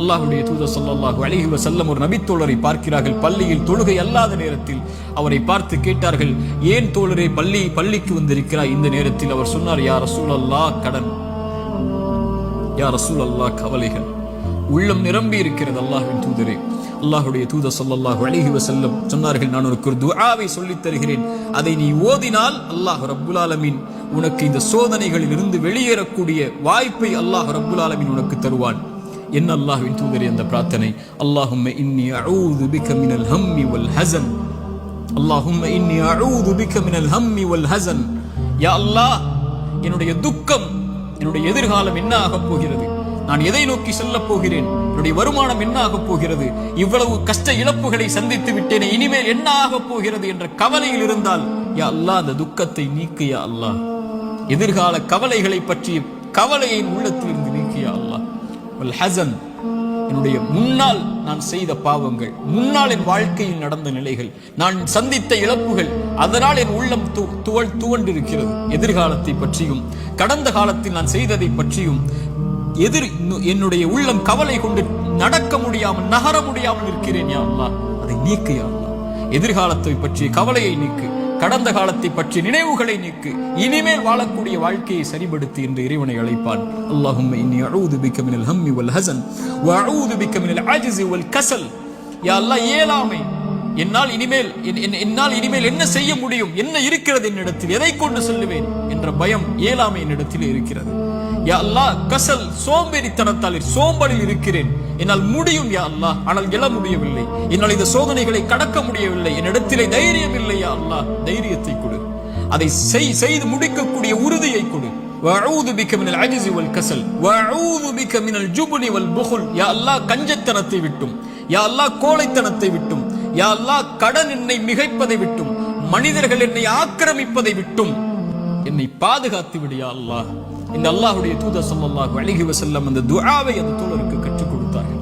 அல்லாஹ்வுடைய தூதர் ஸல்லல்லாஹு அலைஹி வஸல்லம் ஒரு நபித்தோழரை பார்க்கிறார்கள். பள்ளியில் தொழுகை அல்லாத நேரத்தில் அவரை பார்த்து கேட்டார்கள், ஏன் தோழரே பள்ளிக்கு வந்திருக்கிறாய் இந்த நேரத்தில்? அவர் சொன்னார், யா ரசூலல்லாஹ், கடன், யா ரசூலல்லாஹ், கவலைகள். உள்ளம் நிரம்பி இருக்கிறது அல்லாஹ்வின் தூதரே. அல்லாஹ்வுடைய தூதர் ஸல்லல்லாஹு அலைஹி வஸல்லம் சொன்னார்கள், நான் உனக்கு ஒரு துஆவை சொல்லித் தருகிறேன், அதை நீ ஓதினால் அல்லாஹ் ரப்புல் ஆலமீன் உனக்கு இந்த சோதனைகளில் இருந்து வெளியேறக்கூடிய வாய்ப்பை அல்லாஹ் ரப்புல் ஆலமீன் உனக்கு தருவான். என்ன அல்லாஹ்வின் தூதரே அந்த பிரார்த்தனை? அல்லாஹும்ம இன்னி அஊது பிக மினல் ஹம்மி வல் ஹஸன், அல்லாஹும்ம இன்னி அஊது பிக மினல் ஹம்மி வல் ஹஸன். யா அல்லாஹ், என்னுடைய துக்கம், என்னுடைய எதிர்காலம் என்ன ஆகப் போகிறது, நான் எதை நோக்கி செல்லப் போகிறேன், என்னுடைய வருமானம் என்ன ஆகப் போகிறது, இவ்வளவு கஷ்ட இழப்புகளை சந்தித்து விட்டேனே, இனிமேல் என்ன ஆகப் போகிறது என்ற கவலையில் இருந்தால், யா அல்லாஹ், அந்த துக்கத்தை நீக்கு யா அல்லாஹ். எதிர்கால கவலைகளை பற்றிய கவலையை உள்ளத்திலிருந்து நீக்கு யா அல்லாஹ். வல் ஹஸன், என்னுடைய முன்னால் நான் செய்த பாவங்கள், முன்னால் என் வாழ்க்கையில் நடந்த நிலைகள், நான் சந்தித்த இழப்புகள், அதனால் என் உள்ளம் துவண்டிருக்கிறது. எதிர்காலத்தை பற்றியும் கடந்த காலத்தில் நான் செய்ததை பற்றியும் என்னுடைய உள்ளம் கவலை கொண்டு நடக்க முடியாமல், நகர முடியாமல் இருக்கிறேன் யா அல்லாஹ். அதை நீக்கு யா அல்லாஹ். எதிர்காலத்தை பற்றிய கவலையை நீக்கு, கடந்த காலத்தை பற்றிய நினைவுகளை நீக்கு, இனிமேல் வாழக்கூடிய வாழ்க்கையை சரிபடுத்தி என்று இறைவனை அழைப்பான். அல்லாஹும்ம இன்னி அஊது பிக மினல் ஹம்மி வல் ஹஸன் வ அஊது பிக மினல் அஜ்ஸி வல் கஸல். யா அல்லாஹ், இயலாமை, என்னால் இனிமேல் என்ன செய்ய முடியும், என்ன இருக்கிறது என்னிடத்தில், எதை கொண்டு செல்லுவேன் என்ற பயம், இயலாமை என்னிடத்தில் இருக்கிறது. யா அல்லாஹ், கஸல், சோம்பேறித்தனத்தால் சோம்பலில் இருக்கிறேன், என்னால் முடியும் யா அல்லாஹ், ஆனால் எழ முடியவில்லை, என்னால் இந்த சோதனைகளை கடக்க முடியவில்லை, என்னிடத்திலே தைரியம் இல்லை யா அல்லாஹ், தைரியத்தை கொடு, அதை செய்து முடிக்கக்கூடிய உறுதியை கொடு. வஅஊது பிக மினல் அஜ்ஸி வல் கஸல் வஅஊது பிக மினல் ஜுப்னி வல் புகுல். யா அல்லாஹ், கஞ்சத்தனத்தை விட்டும், யா அல்லாஹ், கோழைத்தனத்தை விட்டும், யா அல்லாஹ், கடன் என்னை மிகைப்பதை விட்டும், மனிதர்கள் என்னை ஆக்கிரமிப்பதை விட்டும் என்னை பாதுகாத்து விடு யா அல்லாஹ். இந்த அல்லாஹ்வுடைய தூதர் ஸல்லல்லாஹு அலைஹி வஸல்லம் அந்த துஆவை அந்த தோழருக்கு கற்றுக் கொடுத்தார்கள்.